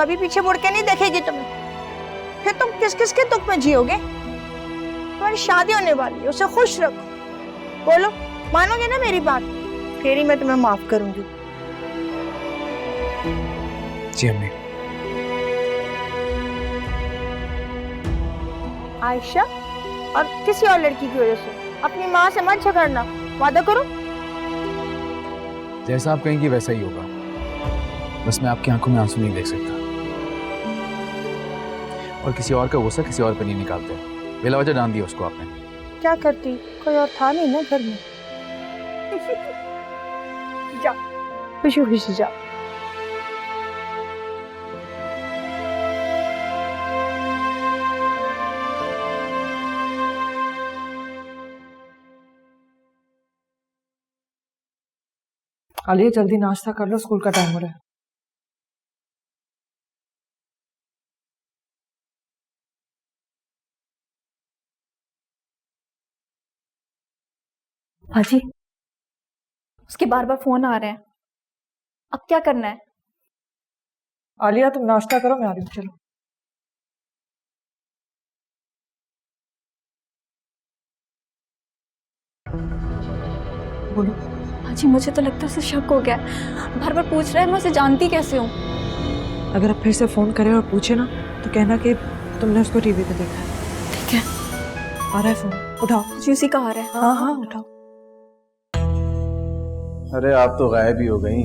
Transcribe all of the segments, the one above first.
कभी पीछे मुड़ के नहीं देखेगी तुम्हें। फिर तुम किस किस के दुख में जियोगे? तुम्हारी शादी होने वाली है, उसे खुश रखो। बोलो, मानोगे ना मेरी बात? फिर ही मैं तुम्हें माफ करूंगी। जी अम्मी। आयशा, और किसी और लड़की की वजह से अपनी माँ से मत झगड़ना, वादा करो। जैसा आप कहेंगी वैसा ही होगा, बस मैं आपकी आंखों में आंसू नहीं देख सकता। और किसी और का गुस्सा किसी और पे नहीं निकालते। बेला वजह डाल दिया उसको आपने। क्या करती, कोई और था नहीं ना घर में। जा, खुशी खुशी जा। आलिया जल्दी नाश्ता कर लो, स्कूल का टाइम हो रहा है। हाजी, उसके बार बार फोन आ रहे हैं, अब क्या करना है? आलिया तुम नाश्ता करो, मैं आ रही हूँ, चलो। बोलो। हाजी, मुझे तो लगता है उसे शक हो गया, बार बार पूछ रहा है मैं उसे जानती कैसे हूँ। अगर आप फिर से फोन करें और पूछे ना तो कहना कि तुमने उसको टीवी पे देखा है। ठीक है। आ रहा है फोन, उठाओ। जी उसी का आ रहा है। हाँ हाँ उठाओ। अरे आप तो गायब ही हो गई।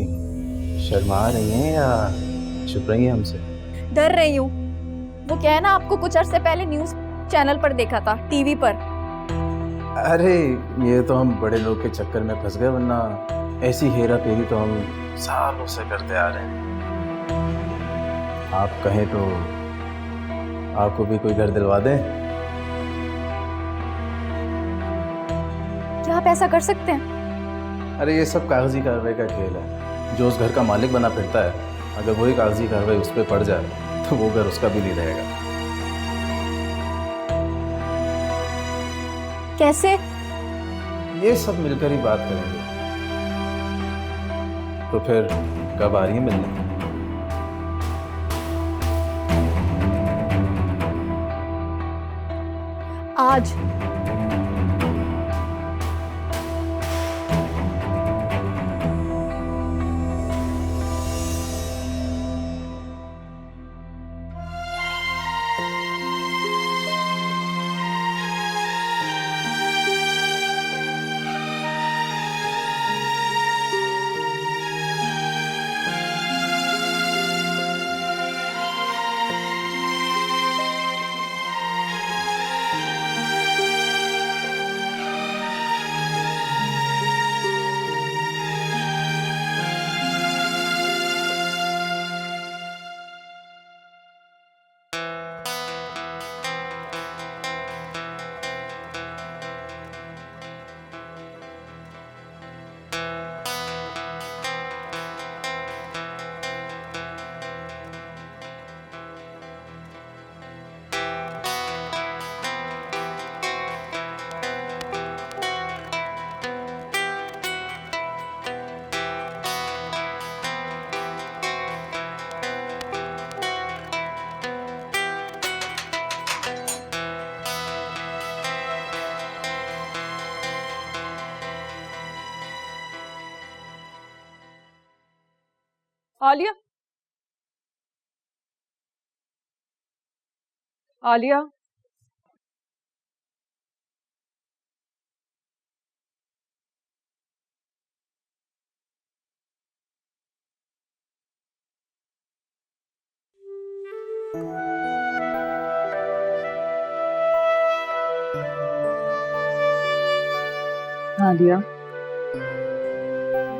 शर्मा रही हैं या छुप रही हैं हमसे? डर रही हूँ। वो क्या है ना, आपको कुछ अरसे पहले न्यूज चैनल पर देखा था, टीवी पर। अरे ये तो हम बड़े लोग के चक्कर में फंस गए, वरना ऐसी हेरा फेरी तो हम सालों से करते आ रहे हैं। आप कहें तो आपको भी कोई घर दिलवा दें। क्या आप ऐसा कर सकते हैं? अरे ये सब कागजी कार्रवाई का खेल है। जो उस घर का मालिक बना फिरता है, अगर वही कागजी कार्रवाई उस पर पड़ जाए तो वो घर उसका भी नहीं रहेगा। कैसे? ये सब मिलकर ही बात करेंगे। तो फिर कब आ रही है मिलने? आज। आलिया, आलिया, आलिया,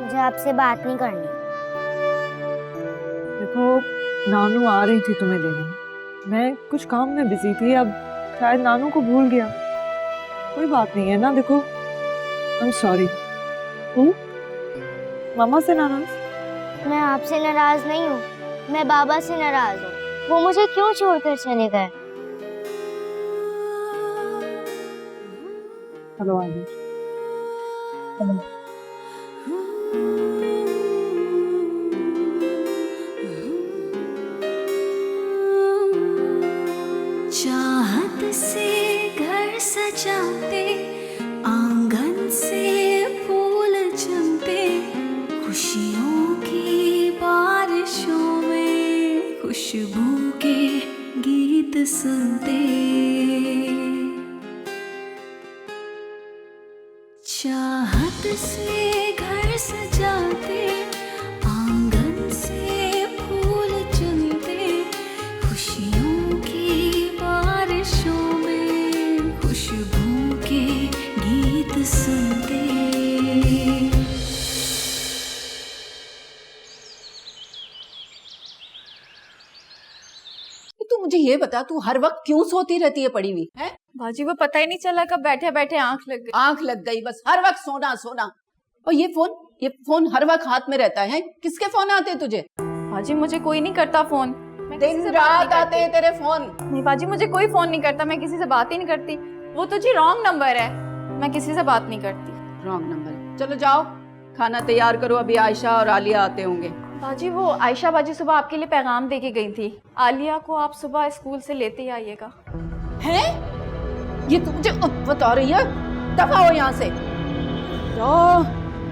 मुझे आपसे बात नहीं करनी। देखो नानू आ रही थी तुम्हें लेने, मैं कुछ काम में बिजी थी, अब शायद नानू को भूल गया। कोई बात नहीं है ना, देखो आई एम सॉरी। मामा से नाराज? मैं आपसे नाराज नहीं हूँ, मैं बाबा से नाराज हूँ। वो मुझे क्यों छोड़कर चले गए? हेलो आलिया। सजाते, आंगन से फूल चमते, खुशियों की बारिशों में खुशबू के गीत सुनते, चाहत से घर सजाते, आंगन से फूल चुनते, खुशियों की बारिशों में खुशबू के गीत सुनते। तू मुझे ये बता, तू हर वक्त क्यों सोती रहती है पड़ी हुई है? बाजी वो पता ही नहीं चला कब बैठे बैठे आंख लग गई। आंख लग गई, बस हर वक्त सोना सोना। और ये फोन हर वक्त हाथ में रहता है। किसके फोन आते हैं तुझे? बाजी मुझे कोई नहीं करता फोन, मैं किसी दिन से बात नहीं रात आते हैं करती। तेरे फोन। नहीं बाजी मुझे कोई फोन नहीं करता, मैं किसी से बात ही नहीं करती। वो तो जी रॉन्ग नंबर है, मैं किसी से बात नहीं करती। Wrong number. चलो जाओ खाना तैयार करो, अभी आयशा और आलिया आते होंगे। बाजी वो आयशा बाजी सुबह आपके लिए पैगाम दे के गई थी, आलिया को आप सुबह स्कूल से लेते ही आइएगा। हैं? ये तू मुझे बता रही है? दफा हो यहाँ से।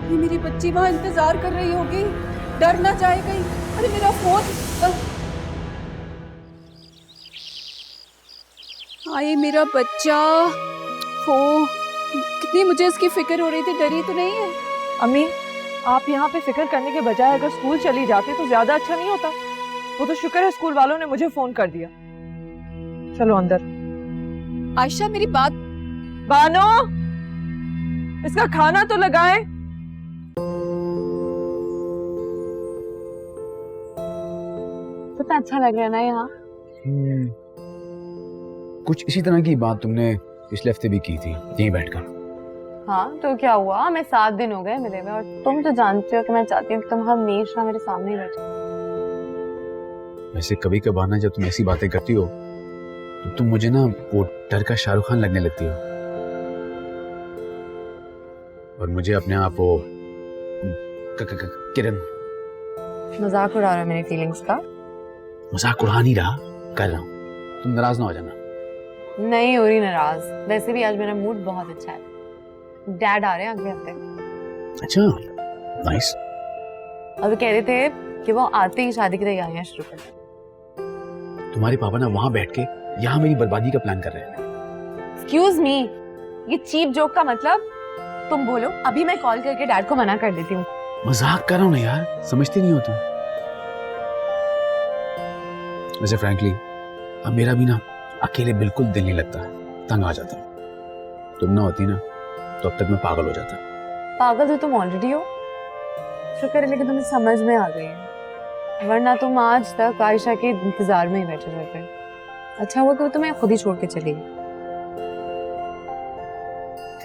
ये मेरी बच्ची वहाँ इंतजार कर रही होगी, डर ना जाए कहीं। अरे मेरा फोन। आए मेरा बच्चा। कितनी मुझे इसकी फिक्र हो रही थी, डरी तो नहीं है? अम्मी, आप यहाँ पे फिक्र करने के बजाय अगर स्कूल चली जाती तो ज्यादा अच्छा नहीं होता? वो तो शुक्र है स्कूल वालों ने मुझे फोन कर दिया। चलो अंदर। आयशा मेरी बात। बानो, इसका खाना तो लगाए। कितना अच्छा लग रहा है ना यहाँ। कुछ इसी तरह की बात तुमने पिछले हफ्ते भी की थी यहीं बैठकर। हाँ तो क्या हुआ, हमें 7 दिन हो गए मिले हुए और तुम तो जानते हो कि मैं चाहती हूँ कि तुम हमेशा मेरे सामने ही बैठो। वैसे कभी कभार ना जब तुम ऐसी बातें करती हो तो तुम मुझे ना वो डर का शाहरुख खान लगने लगती हो, और मुझे अपने आप वो किरण। मजाक उड़ा रहा है मेरी फीलिंग्स का? मजाक उड़ा नहीं रहा, कर रहा हूँ। तुम नाराज ना हो जाना। नहीं हो रही नाराज, वैसे भी आज मेरा मूड बहुत अच्छा है। डैड आ रहे हैं अगले हफ्ते। अच्छा, नाइस। अभी कह रहे थे कि वो आते ही शादी की तैयारियां शुरू कर दें। तुम्हारे पापा ना वहां बैठ के यहाँ मेरी बर्बादी का प्लान कर रहे हैं। एक्सक्यूज मी, ये चीप जोक का मतलब? तुम बोलो, अभी मैं कॉल करके डैड को मना कर देती हूँ। मजाक कर रहा हूँ ना यार, समझती नहीं हो तुम। वैसे फ्रैंकली अब मेरा भी ना अकेले बिल्कुल दिल नहीं लगता, तंग आ जाता। तुम ना होती ना तो अब तक मैं पागल हो जाता। पागल तो तुम ऑलरेडी हो, शुक्र है लेकिन तुम्हें समझ में आ गई है, वरना तुम आज तक आयशा के इंतजार में ही बैठे रहते। अच्छा हुआ कि वो तुम्हें खुद ही छोड़ के चली गई।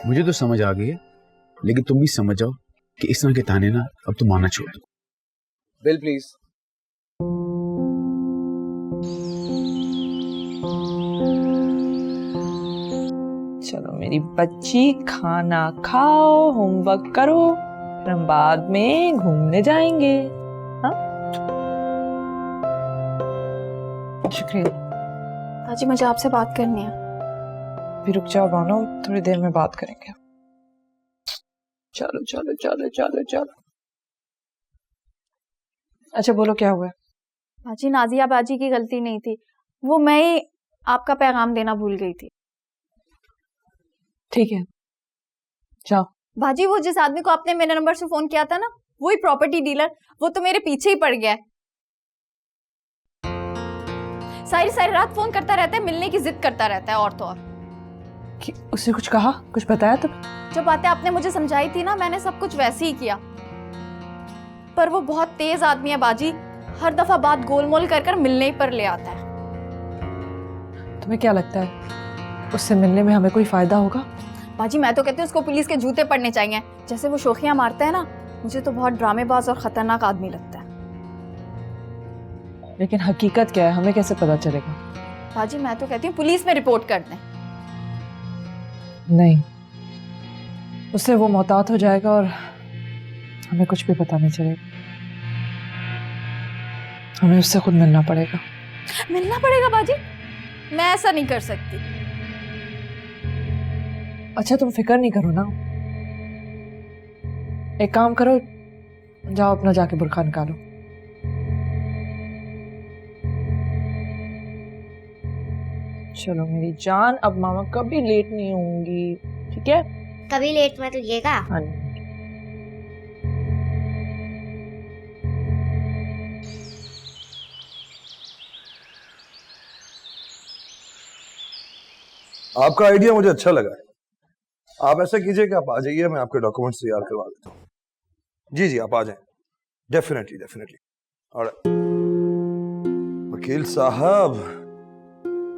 मुझे तो समझ आ गई है, लेकिन तुम भी समझ जाओ कि इस तरह के ताने ना अब तुम मानना छोड़ दो। Bill please. चलो मेरी बच्ची, खाना खाओ, होमवर्क करो, फिर हम बाद में घूमने जाएंगे। हाँ, शुक्रिया। बाजी मुझे आपसे बात करनी है। भी रुक जाओ बानो, थोड़ी देर में बात करेंगे। चलो चलो चलो चलो चलो। अच्छा बोलो, क्या हुआ? बाजी नाजिया बाजी की गलती नहीं थी, वो मैं ही आपका पैगाम देना भूल गई थी। ठीक है, जाओ। बाजी वो जिस आदमी को आपने मेरे नंबर से फोन किया था ना, वही प्रॉपर्टी डीलर, वो तो मेरे पीछे ही पड़ गया है। सारी सारी रात फोन करता रहता है, मिलने की जिद करता रहता है। और तो और उसने कुछ कहा, कुछ बताया? तो जो बातें आपने मुझे समझाई थी ना, मैंने सब कुछ वैसे ही किया। पर वो बहुत तेज आदमी है बाजी, हर दफा बात गोलमोल कर कर मिलने ही पर ले आता है। तुम्हें क्या लगता है उससे मिलने में हमें कोई फायदा होगा? बाजी मैं तो कहती हूँ उसको पुलिस के जूते पड़ने चाहिए। जैसे वो शोखियां मारता है ना, मुझे तो बहुत ड्रामेबाज और खतरनाक आदमी लगता है। लेकिन हकीकत क्या है, हमें कैसे पता चलेगा? बाजी मैं तो कहती हूँ पुलिस में रिपोर्ट कर दें। नहीं, उससे वो मोहतात हो जाएगा और हमें कुछ भी पता नहीं चलेगा। हमें उससे खुद मिलना पड़ेगा। मिलना पड़ेगा बाजी? मैं ऐसा नहीं कर सकती। अच्छा तुम फिक्र नहीं करो ना, एक काम करो, जाओ अपना जाके बुरखा निकालो। चलो मेरी जान, अब मामा कभी लेट नहीं होंगी, ठीक है? कभी लेट मत होइएगा। हाँ। आपका आइडिया मुझे अच्छा लगा है। आप ऐसा कीजिए कि आप आ जाइए, मैं आपके डॉक्यूमेंट्स तैयार करवा देता हूँ। जी जी आप आ जाएं, डेफिनेटली डेफिनेटली। और वकील साहब,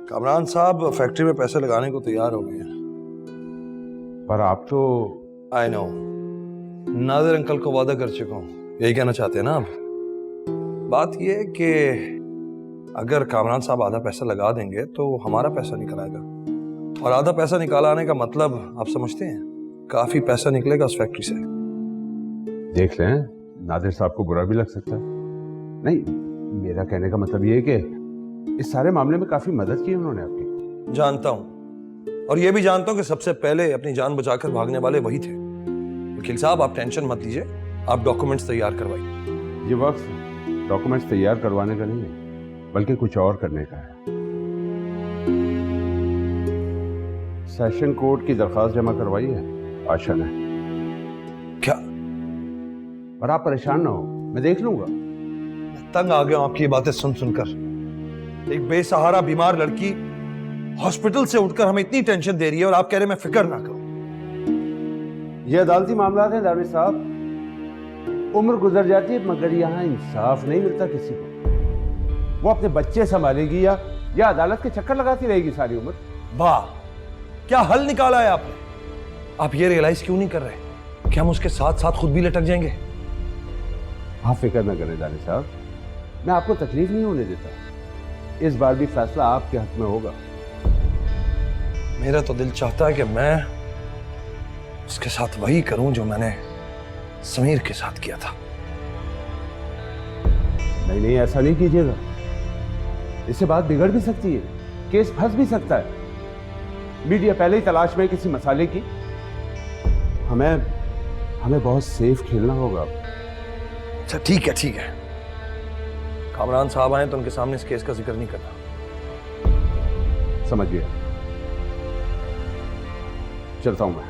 कामरान साहब फैक्ट्री में पैसे लगाने को तैयार हो गए हैं। पर आप तो आई नो, नादिर अंकल को वादा कर चुका हूँ, यही कहना चाहते हैं ना आप? बात यह है कि अगर कामरान साहब आधा पैसा लगा देंगे तो हमारा पैसा निकल आएगा, और आधा पैसा निकाल आने का मतलब आप समझते हैं, काफी पैसा निकलेगा उस फैक्ट्री से। देख लें, नादिर साहब को बुरा भी लग सकता है। नहीं, मेरा कहने का मतलब ये है कि इस सारे मामले में काफी मदद की उन्होंने आपकी। जानता हूं, और ये भी जानता हूं कि सबसे पहले अपनी जान बचाकर भागने वाले वही थे। वकील साहब आप टेंशन मत लीजिए, आप डॉक्यूमेंट्स तैयार करवाइए। ये वक्त डॉक्यूमेंट्स तैयार करवाने का नहीं है, बल्कि कुछ और करने का है। सेशन कोर्ट की दरखास्त जमा करवाई है आशा ने। क्या? पर आप परेशान ना हो, मैं देख लूंगा। तंग आ गया हूं आपकी ये बातें सुन सुनकर। एक बेसहारा बीमार लड़की हॉस्पिटल से उठकर हमें इतनी टेंशन दे रही है और आप कह रहे हैं मैं फिक्र ना करूं। ये अदालती मामला है दानिश साहब, उम्र गुजर जाती है मगर यहाँ इंसाफ नहीं मिलता किसी को। वो अपने बच्चे संभालेगी या अदालत के चक्कर लगाती रहेगी सारी उम्र। वाह, क्या हल निकाला है आपने। आप ये रियलाइज क्यों नहीं कर रहे कि हम उसके साथ साथ खुद भी लटक जाएंगे? आप फिक्र न करें दानिश साहब, मैं आपको तकलीफ नहीं होने देता। इस बार भी फैसला आपके हक में होगा। मेरा तो दिल चाहता है कि मैं उसके साथ वही करूं जो मैंने समीर के साथ किया था। नहीं, ऐसा नहीं कीजिएगा, इससे बात बिगड़ भी सकती है, केस फंस भी सकता है। मीडिया पहले ही तलाश में किसी मसाले की। हमें बहुत सेफ खेलना होगा। अच्छा ठीक है, कामरान साहब आए तो उनके सामने इस केस का जिक्र नहीं करना। समझ गया, चलता हूं मैं।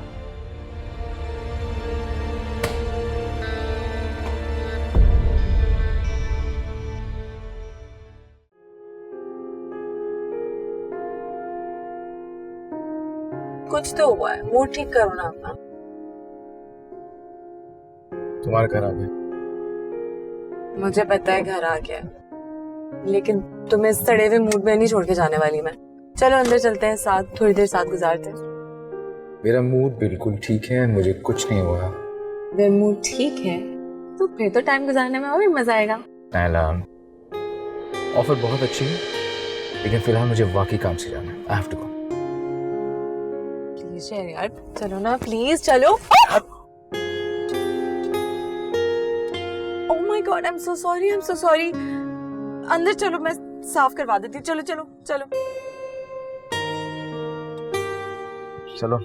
कुछ तो हुआ है, मूड ठीक करो ना अपना। तुम्हारे घर आ गए। मुझे पता है घर आ गया, लेकिन तुम्हें इस सड़े हुए मूड में नहीं छोड़ के जाने वाली मैं। चलो अंदर चलते हैं, साथ थोड़ी देर साथ गुजारते हैं। मेरा मूड बिल्कुल ठीक है, मुझे कुछ नहीं हुआ। वे मूड ठीक है तो फिर तो टाइम गुजारने में और भी मजा आएगा। नायला, ऑफर बहुत अच्छी है, लेकिन फिलहाल मुझे वाकई काम से जाना है। I have to go. Please यार, चलो ना प्लीज, चलो। Oh my God, I am so sorry. अंदर चलो, मैं साफ करवा देती हूँ। चलो चलो चलो चलो।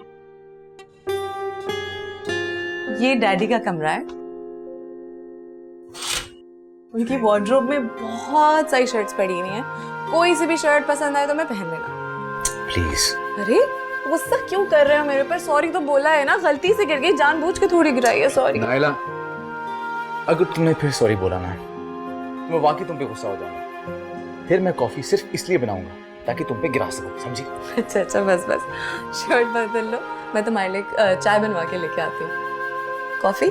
ये डैडी का कमरा है। उनकी वार्डरोब में बहुत सारी शर्ट्स पड़ी हुई हैं, कोई सी भी शर्ट पसंद आए तो मैं पहन लेना प्लीज। अरे गुस्सा क्यों कर रहे हो मेरे पर? सॉरी तो बोला है ना, गलती से गिर गई, जानबूझ के थोड़ी गिराई है। सॉरी नायला, अगर तुमने फिर सॉरी बोला ना तो मैं वाकई तुम पे गुस्सा हो जाऊंगा। फिर मैं कॉफी सिर्फ इसलिए बनाऊंगा ताकि तुम पे गिरा सकूं, समझी? अच्छा बस शर्ट बदल लो, मैं तुम्हारे लिए चाय बनवा के लेके आती हूँ। कॉफी?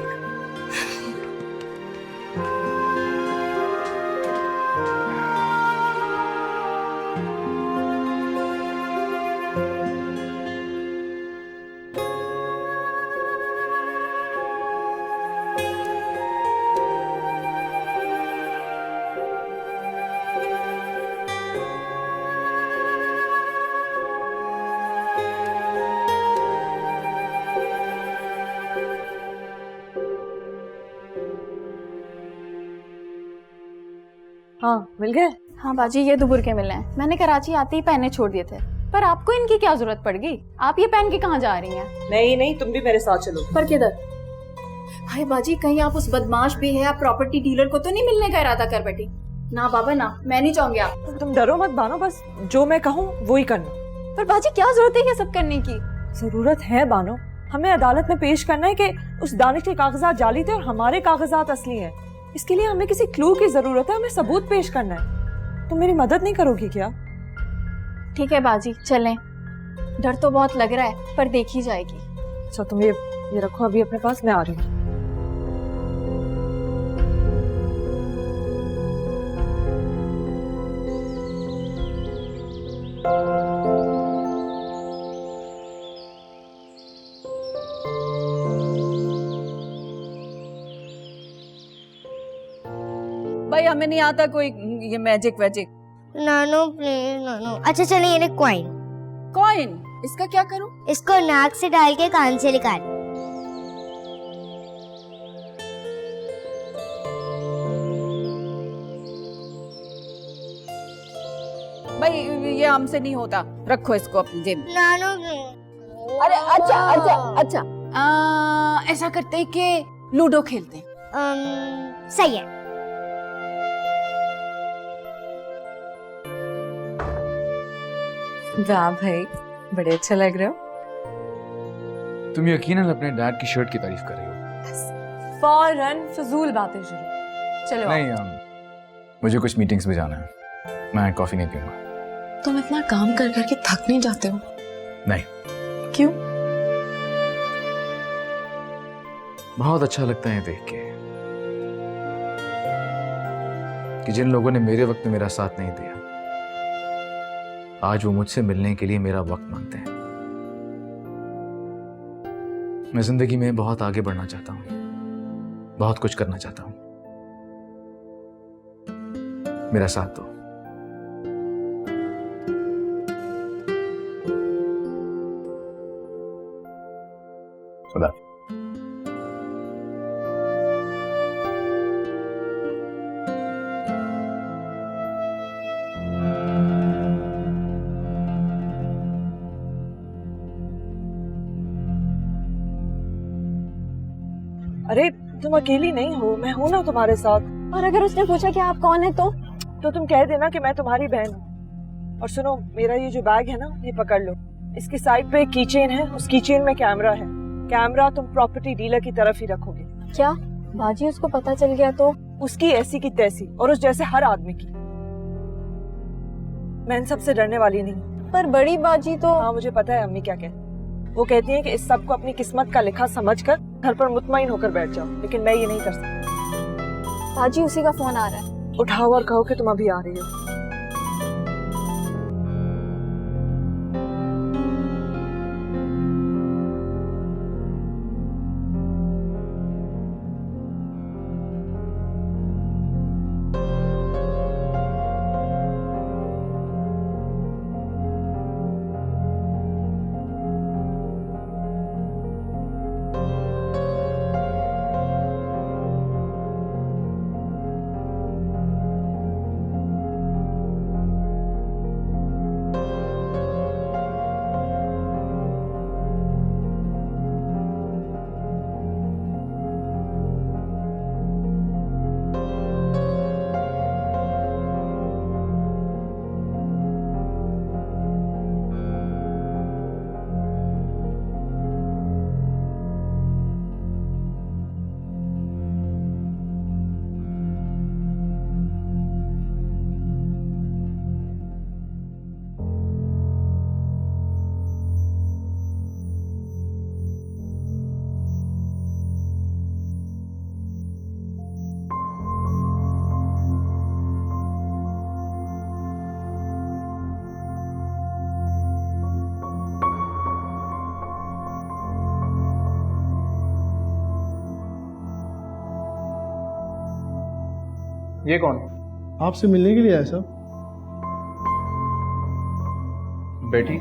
हाँ मिल गए। हाँ बाजी, ये दुबुर के मिले हैं। मैंने कराची आते ही पहने छोड़ दिए थे, पर आपको इनकी क्या जरूरत पड़ गई? आप ये पहन के कहाँ जा रही हैं? नहीं नहीं, तुम भी मेरे साथ चलो। पर किधर? हाय बाजी, कहीं आप उस बदमाश भी है या प्रॉपर्टी डीलर को तो नहीं मिलने का इरादा कर बैठी? ना बाबा ना, मैं नहीं चाहूंगी आप। तुम डरो मत बानो, बस जो मैं कहूँ वो ही करना। पर बाजी क्या जरूरत है ये सब करने की? जरूरत है बानो, हमें अदालत में पेश करना है कि उस दानिश के कागजात जाली थे और हमारे कागजात असली हैं। इसके लिए हमें किसी क्लू की जरूरत है, हमें सबूत पेश करना है। तुम मेरी मदद नहीं करोगी क्या? ठीक है बाजी, चलें। डर तो बहुत लग रहा है पर देखी जाएगी। अच्छा तुम ये रखो अभी अपने पास, मैं आ रही हूँ। भाई हमें नहीं आता कोई ये मैजिक वैजिक। नानू प्लीज नानू। अच्छा चलिए ये कॉइन। कॉइन? इसका क्या करूं? इसको नाक से डाल के कान से निकाल। भाई ये हमसे नहीं होता, रखो इसको अपनी जेब में। नानू अरे अच्छा अच्छा अच्छा, ऐसा करते हैं कि लूडो खेलते हैं। सही है। वाह भाई, बड़े अच्छा लग रहे हो। तुम यकीनन अपने डैड की शर्ट की तारीफ कर रही हो। फौरन फजूल बातें शुरू। चलो नहीं, मुझे कुछ मीटिंग्स में जाना है, मैं कॉफी नहीं पीऊंगा। तुम इतना काम कर करके थक नहीं जाते हो? नहीं। क्यों? बहुत अच्छा लगता है देख के कि जिन लोगों ने मेरे वक्त में मेरा साथ नहीं दिया, आज वो मुझसे मिलने के लिए मेरा वक्त मांगते हैं। मैं जिंदगी में बहुत आगे बढ़ना चाहता हूं, बहुत कुछ करना चाहता हूं। मेरा साथ दो। खुदा। अरे तुम अकेली नहीं हो, मैं हूं ना तुम्हारे साथ। और अगर उसने पूछा कि आप कौन है तो तुम कह देना कि मैं तुम्हारी बहन हूँ। और सुनो, मेरा ये जो बैग है ना, ये पकड़ लो। इसकी साइड पे एक कीचेन है, उस कीचेन में कैमरा है। कैमरा तुम प्रॉपर्टी डीलर की तरफ ही रखोगे। क्या बाजी उसको पता चल गया तो? उसकी ऐसी की तैसी, और उस जैसे हर आदमी की। मैं इन सबसे डरने वाली नहीं। पर बड़ी बाजी तो। हाँ मुझे पता है अम्मी क्या कहती। वो कहती हैं कि इस सब को अपनी किस्मत का लिखा समझकर घर पर मुतमईन होकर बैठ जाओ, लेकिन मैं ये नहीं कर सकती। बाजी उसी का फोन आ रहा है। उठाओ और कहो कि तुम अभी आ रही हो। ये कौन? आपसे मिलने के लिए आया साहब। बेटी,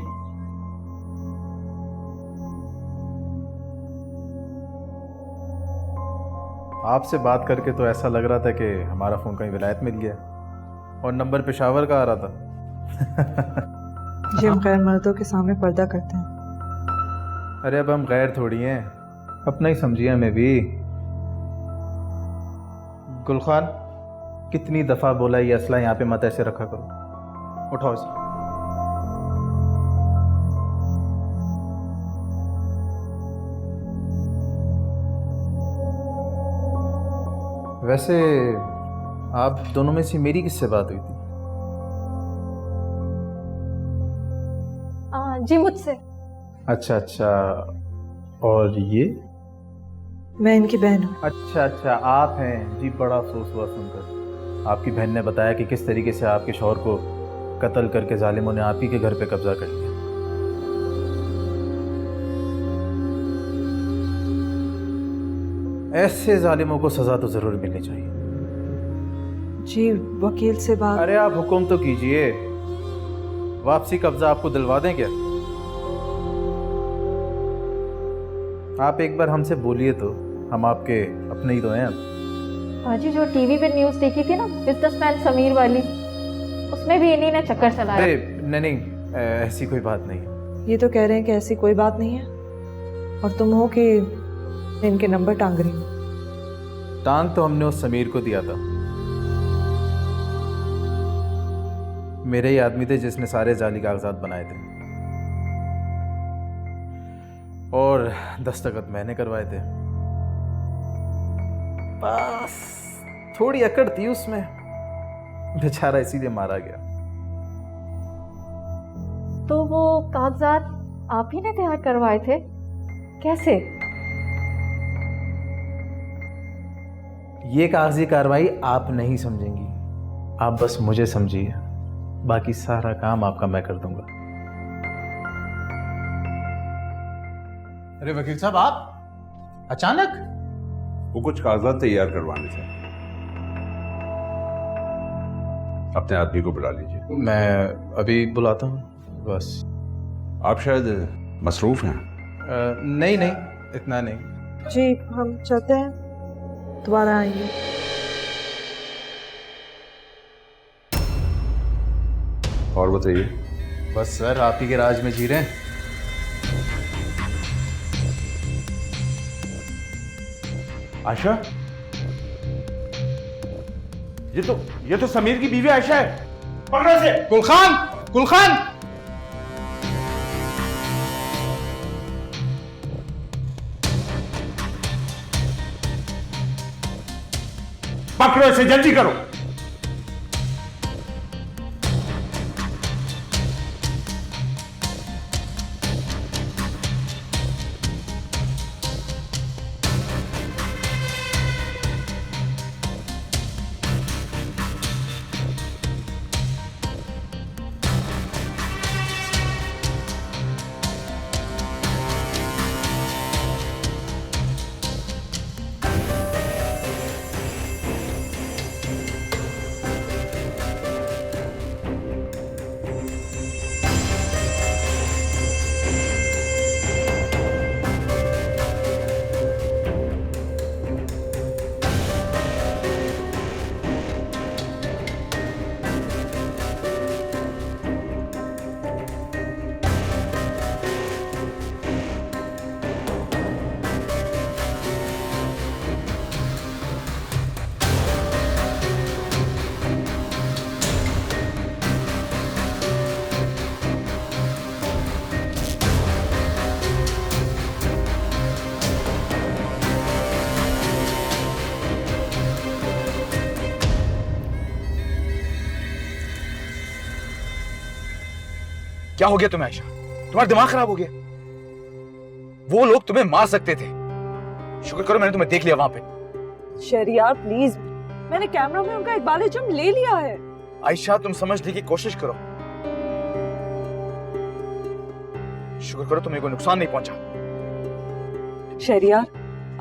आपसे बात करके तो ऐसा लग रहा था कि हमारा फ़ोन कहीं विलायत मिल गया और नंबर पेशावर का आ रहा था। ये हम गैर मर्दों के सामने पर्दा करते हैं। अरे अब हम गैर थोड़ी हैं, अपना ही समझिए हमें भी। गुलखान, कितनी दफ़ा बोला ये असला यहाँ पे मत ऐसे रखा करो। उठाओ इसे। वैसे आप दोनों में से मेरी किससे बात हुई थी? जी मुझसे। अच्छा अच्छा, और ये? मैं इनकी बहन हूँ। अच्छा अच्छा, आप हैं जी। बड़ा अफसोस हुआ सुनकर। आपकी बहन ने बताया कि किस तरीके से आपके शौहर को कत्ल करके जालिमों ने आप ही के घर पे कब्जा कर लिया। ऐसे जालिमों को सजा तो जरूर मिलनी चाहिए। जी वकील से बात। अरे आप हुक्म तो कीजिए, वापसी कब्जा आपको दिलवा दें क्या? आप एक बार हमसे बोलिए तो, हम आपके अपने ही तो हैं। बाजी जो टीवी पे न्यूज़ देखी थी ना, बिजनेसमैन समीर वाली, उसमें भी इन्हीं ने चक्कर चलाया। अरे नहीं नहीं, ऐसी कोई बात नहीं है। ये तो कह रहे हैं कि ऐसी कोई बात नहीं है, और तुम हो कि इनके नंबर टांग रही हो। टांग तो हमने उस समीर को दिया था। मेरे ही आदमी थे जिसने सारे जाली कागजात बनाए थे, और दस्तखत मैंने करवाए थे। बस थोड़ी अकड़ थी उसमें, बेचारा इसीलिए मारा गया। तो वो कागजात आप ही ने तैयार करवाए थे? कैसे? ये कागजी कार्रवाई आप नहीं समझेंगी, आप बस मुझे समझिए। बाकी सारा काम आपका मैं कर दूंगा। अरे वकील साहब, आप अचानक? वो कुछ कागजात तैयार करवाने थे, अपने आदमी को बुला लीजिए। मैं अभी बुलाता हूँ बस। आप शायद मसरूफ हैं। नहीं नहीं, इतना नहीं। जी हम चलते हैं, दोबारा आएंगे। और बताइए। बस सर, आप ही के राज में जी रहे हैं। आयशा, ये तो समीर की बीवी आयशा है। पकड़ो से। गुलखान, गुलखान! पकड़ो इसे, जल्दी करो। क्या हो गया तुम्हें आयशा? तुम्हारा दिमाग खराब हो गया? वो लोग तुम्हें मार सकते थे। शुक्र करो मैंने तुम्हें देख लिया वहां पे। शहरियार प्लीज, मैंने कैमरा में उनका इकबाल जम ले लिया है। आयशा, तुम समझने की कोशिश करो। शुक्र करो तुम्हें कोई नुकसान नहीं पहुंचा। शहरियार,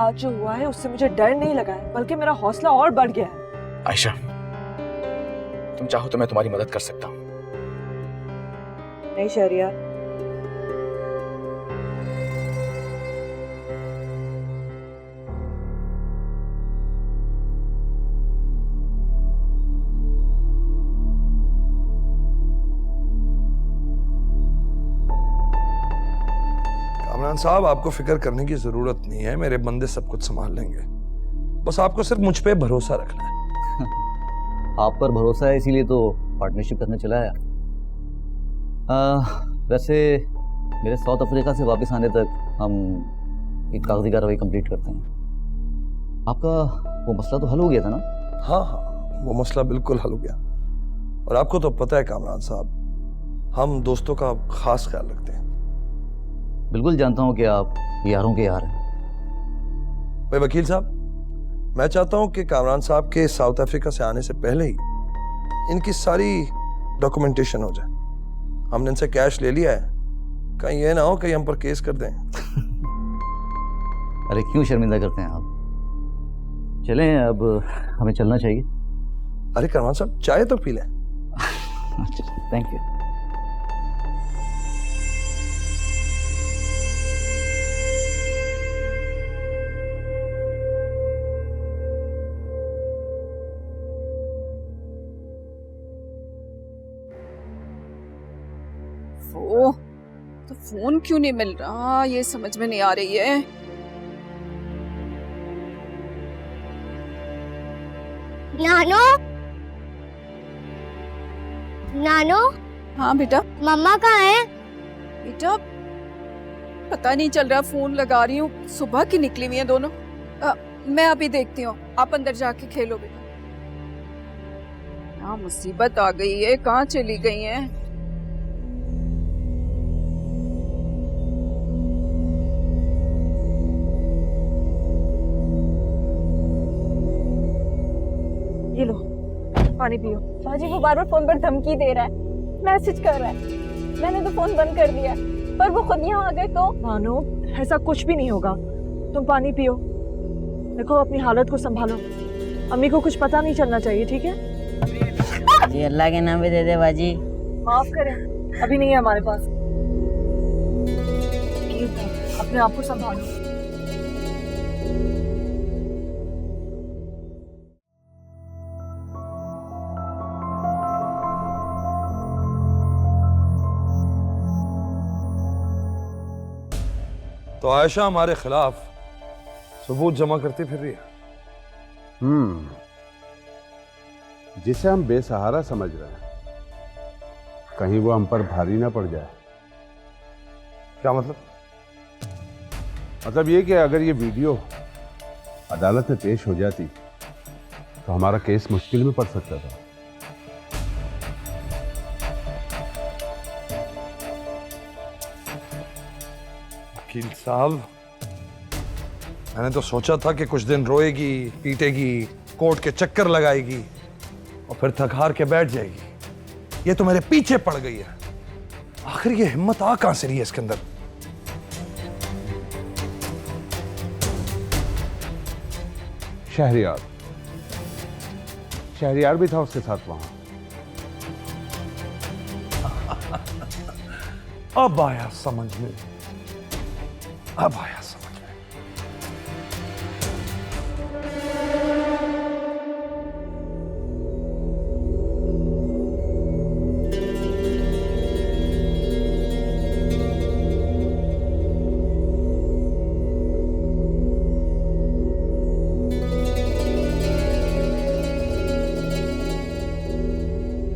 आज जो हुआ है उससे मुझे डर नहीं लगा है, बल्कि मेरा हौसला और बढ़ गया है। आयशा, तुम चाहो तो मैं तुम्हारी मदद कर सकता हूं। नहीं शहरियार, कामरान साहब, आपको फिक्र करने की जरूरत नहीं है, मेरे बंदे सब कुछ संभाल लेंगे। बस आपको सिर्फ मुझ पे भरोसा रखना है। आप पर भरोसा है इसीलिए तो पार्टनरशिप करने चला है। वैसे मेरे साउथ अफ्रीका से वापस आने तक हम एक कागजी कार्रवाई कंप्लीट करते हैं। आपका वो मसला तो हल हो गया था ना? हाँ हाँ, वो मसला बिल्कुल हल हो गया। और आपको तो पता है कामरान साहब, हम दोस्तों का खास ख्याल रखते हैं। बिल्कुल जानता हूँ कि आप यारों के यार हैं। भाई वकील साहब, मैं चाहता हूँ कि कामरान साहब के साउथ अफ्रीका से आने से पहले ही इनकी सारी डॉक्यूमेंटेशन हो जाए। हमने इनसे कैश ले लिया है, कहीं ये ना हो कहीं हम पर केस कर दें। अरे क्यों शर्मिंदा करते हैं आप? चलें, अब हमें चलना चाहिए। अरे कामरान साहब, चाय तो पी लें। Thank you. वो तो फोन क्यों नहीं मिल रहा, ये समझ में नहीं आ रही है। नानो, नानो। हाँ बेटा। मम्मा कहाँ है? बेटा पता नहीं चल रहा, फोन लगा रही हूँ, सुबह की निकली हुई है दोनों। मैं अभी देखती हूँ, आप अंदर जाके खेलो बेटा। क्या मुसीबत आ गई है, कहाँ चली गई है? ये लो पानी पियो। बाजी वो बार बार फोन पर धमकी दे रहा है, मैसेज कर रहा है। मैंने तो फोन बंद कर दिया, पर वो खुद यहाँ आ गए तो। मानो ऐसा कुछ भी नहीं होगा, तुम पानी पियो। देखो अपनी हालत को संभालो, अम्मी को कुछ पता नहीं चलना चाहिए, ठीक है? जी अल्लाह के नाम पे दे दे बाजी। माफ करें, अभी नहीं है हमारे पास। अपने आप को संभालो। तो आयशा हमारे खिलाफ सबूत जमा करती फिर रही है। जिसे हम बेसहारा समझ रहे हैं, कहीं वो हम पर भारी ना पड़ जाए। क्या मतलब? मतलब ये कि अगर ये वीडियो अदालत में पेश हो जाती तो हमारा केस मुश्किल में पड़ सकता था। वकील साहब, मैंने तो सोचा था कि कुछ दिन रोएगी, पीटेगी, कोर्ट के चक्कर लगाएगी और फिर थक हार के बैठ जाएगी। ये तो मेरे पीछे पड़ गई है। आखिर ये हिम्मत आ कहां से रही है इसके अंदर? शहरियार भी था उसके साथ वहां। अब आया समझ में, अब आया समझ में।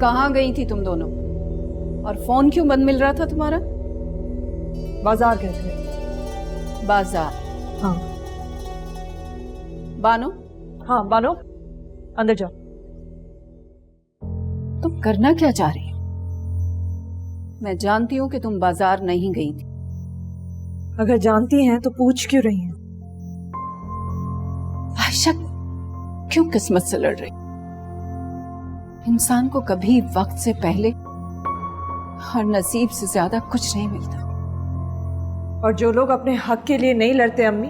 कहाँ गई थी तुम दोनों, और फोन क्यों बंद मिल रहा था तुम्हारा? बाजार गए थे। बाजार? हाँ। बानो? हाँ बानो, अंदर जाओ। तुम करना क्या चाह रही हो? मैं जानती हूँ कि तुम बाजार नहीं गई थी। अगर जानती हैं तो पूछ क्यों रही हैं? आयशा क्यों किस्मत से लड़ रही? इंसान को कभी वक्त से पहले और नसीब से ज्यादा कुछ नहीं मिलता। और जो लोग अपने हक के लिए नहीं लड़ते अम्मी,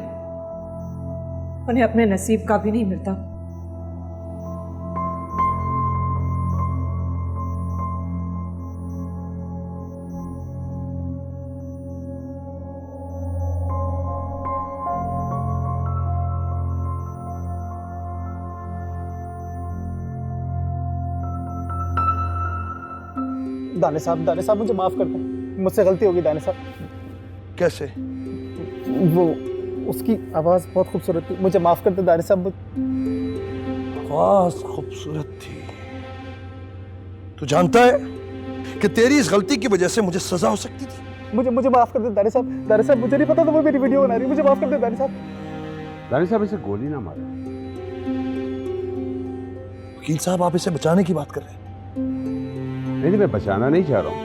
उन्हें अपने नसीब का भी नहीं मिलता। दाने साहब मुझे माफ कर दो, मुझसे गलती होगी दाने साहब। कैसे? वो उसकी आवाज़ बहुत खूबसूरत थी, मुझे माफ़ कर दे दारी साहब। आवाज खूबसूरत थी। तू जानता है कि तेरी इस गलती की वजह से मुझे सजा हो सकती थी। मुझे माफ़ कर दे दारी साहब। दारी साहब मुझे नहीं पता था वो मेरी वीडियो बना रही है, मुझे माफ़ कर दे दारी साहब। दारी साहब इसे गोली ना मारे। वकील साहब आप इसे बचाने की बात कर रहे हैं। नहीं, मैं बचाना नहीं चाह रहा हूँ।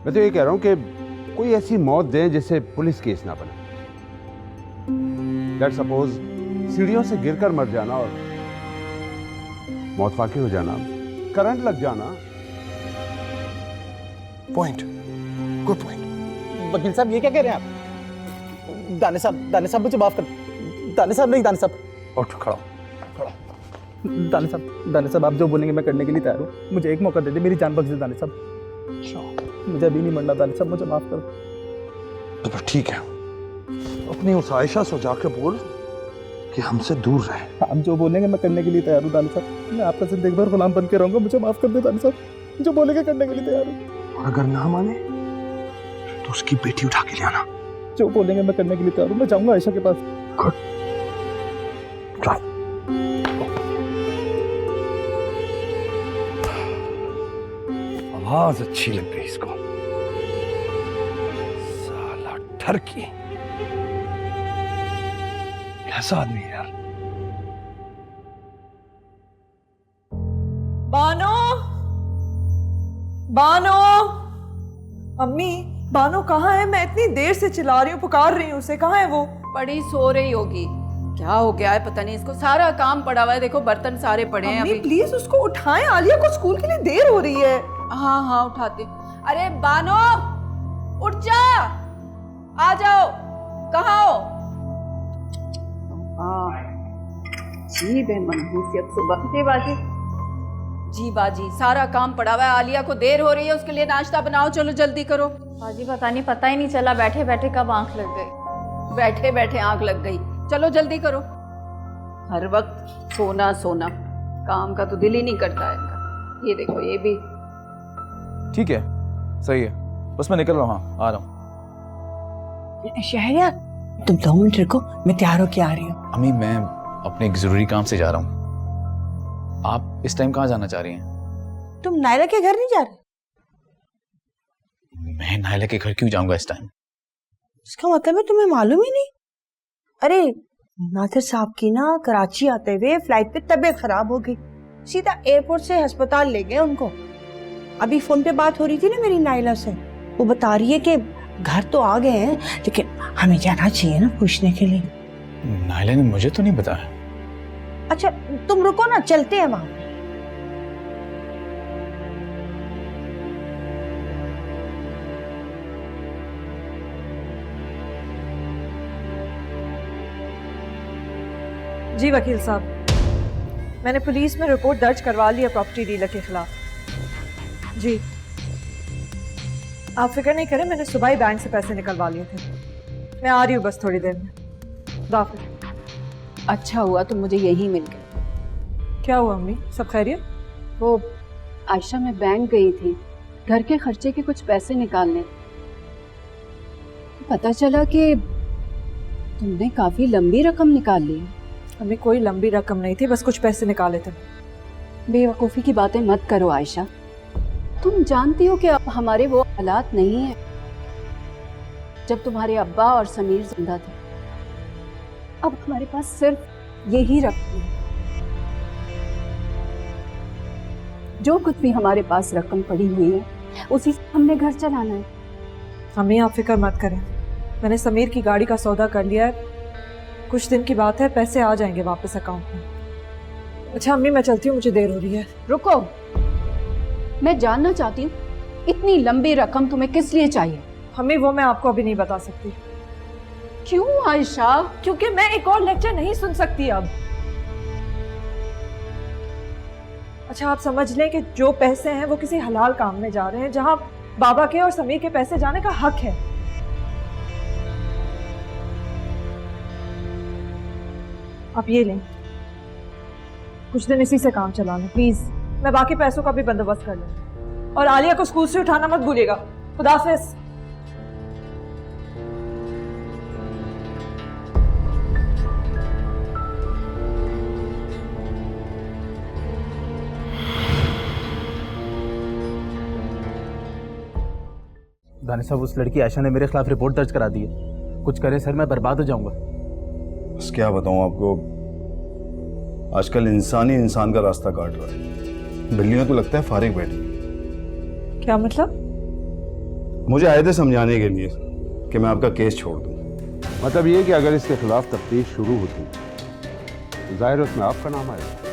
मैं तो ये कह रहा हूँ कि कोई ऐसी मौत दें जिससे पुलिस केस ना बने। लेट्स सपोज सीढ़ियों से गिरकर मर जाना और मौत वाकई हो जाना, करंट लग जाना। Point, good point. वकील साहब ये क्या कह रहे हैं आप? दाने साहब मुझे माफ़ कर। दाने साहब नहीं, दाने साहब उठ खड़ा। दाने साहब आप जो बोलेंगे मैं करने के लिए तैयार हूँ। मुझे एक मौका दे दे, मेरी जान बख्श दे दाने साहब। मुझे अभी नहीं मरना दाने साहब, मुझे माफ़ कर। तो ठीक है, अपनी उस आयशा से जाकर बोल कि हमसे दूर रहे। आप जो बोलेंगे मैं करने के लिए तैयार हूँ दाने साहब। मैं आपका जिंदगी भर गुलाम बन के रहूँगा, मुझे माफ़ कर दे दाने साहब। जो बोलेंगे करने के लिए तैयार हूँ। और अगर ना माने तो उसकी बेटी उठा के ले आना। जो बोलेंगे मैं करने के लिए तैयार हूँ। मैं जाऊँगा आयशा के पास। गुड। आवाज अच्छी लग गई इसको। साला ठरकी, कैसा आदमी है यार। बानो, बानो, अम्मी, बानो कहाँ है? मैं इतनी देर से चिल्ला रही हूँ, पुकार रही हूँ उसे। कहाँ है वो? बड़ी सो रही होगी। क्या हो गया है पता नहीं इसको, सारा काम पड़ा हुआ है। देखो बर्तन सारे पड़े हैं। अम्मी प्लीज उसको उठाएं, आलिया को स्कूल के लिए देर हो रही है। हाँ हाँ उठाते। अरे बानो उठ जा, आ जाओ। कहाँ हो? जी बेमनहूसियत सुबह। जी बाजी। जी बाजी, सारा काम पड़ा हुआ है। आलिया को देर हो रही है, उसके लिए नाश्ता बनाओ। चलो जल्दी करो। बाजी पता नहीं, पता ही नहीं चला बैठे बैठे कब आंख लग गई। बैठे बैठे आंख लग गई। चलो जल्दी करो। हर वक्त सोना सोना, काम का तो दिल ही नहीं करता है इनका। ये देखो ये भी। ठीक है, सही है, बस मैं निकल रहा हूँ। आ रहा हूँ। शहरिया तुम 2 मिनट रुको, मैं तैयार होके आ रही हूँ। अम्मी मैं अपने एक जरूरी काम से जा रहा हूँ। आप इस टाइम कहाँ जाना चाह रही हैं? तुम नायला के घर नहीं जा रहे? मैं नायला के घर क्यों जाऊंगा इस टाइम? इसका मतलब है तुम्हें मालूम ही नहीं? अरे नासिर साहब की ना कराची आते हुए फ्लाइट पे तबीयत खराब हो गई, सीधा एयरपोर्ट से अस्पताल ले गए उनको। अभी फोन पे बात हो रही थी ना मेरी नायला से, वो बता रही है कि घर तो आ गए हैं लेकिन हमें जाना चाहिए ना पूछने के लिए। नायला ने मुझे तो नहीं बताया। अच्छा तुम रुको ना, चलते हैं वहां। जी वकील साहब, मैंने पुलिस में रिपोर्ट दर्ज करवा ली है प्रॉपर्टी डीलर के खिलाफ। जी आप फिक्र नहीं करें, मैंने सुबह ही बैंक से पैसे निकलवा लिए थे। मैं आ रही हूँ बस थोड़ी देर में। खुदाफिज। अच्छा हुआ तुम मुझे यही मिल गए। क्या हुआ अम्मी, सब खैरियत? वो आयशा मैं बैंक गई थी घर के खर्चे के कुछ पैसे निकालने, पता चला कि तुमने काफी लंबी रकम निकाल ली। अम्मी कोई लंबी रकम नहीं थी, बस कुछ पैसे निकाले थे। बेवकूफ़ी की बातें मत करो आयशा, तुम जानती हो कि अब हमारे वो हालात नहीं है जब तुम्हारे अब्बा और समीर जिंदा थे। अब हमारे पास सिर्फ यही रकम है। जो कुछ भी हमारे पास रकम पड़ी हुई है उसी से हमने घर चलाना है। अम्मी आप फिक्र मत करें, मैंने समीर की गाड़ी का सौदा कर लिया है। कुछ दिन की बात है, पैसे आ जाएंगे वापस अकाउंट में। अच्छा अम्मी मैं चलती हूँ, मुझे देर हो रही है। रुको, मैं जानना चाहती हूँ इतनी लंबी रकम तुम्हें किस लिए चाहिए? अम्मी वो मैं आपको अभी नहीं बता सकती। क्यों आयशा? क्योंकि मैं एक और लेक्चर नहीं सुन सकती अब। अच्छा आप समझ लें कि जो पैसे हैं वो किसी हलाल काम में जा रहे हैं, जहां बाबा के और समीर के पैसे जाने का हक है। आप ये लें, कुछ दिन इसी से काम चला लें प्लीज। मैं बाकी पैसों का भी बंदोबस्त कर लूँ। और आलिया को स्कूल से उठाना मत भूलिएगा। खुदाफिज। दानिश साहब, उस लड़की आयशा ने मेरे खिलाफ रिपोर्ट दर्ज करा दी है। कुछ करे सर, मैं बर्बाद हो जाऊंगा। बस क्या बताऊं आपको, आजकल इंसान ही इंसान का रास्ता काट रहा है। बिल्लियां तो लगता है फारिग बैठी। क्या मतलब? मुझे आए थे समझाने के लिए कि मैं आपका केस छोड़ दूं। मतलब ये कि अगर इसके खिलाफ तफ्तीश शुरू होती तो जाहिर है उसमें आपका नाम आएगा।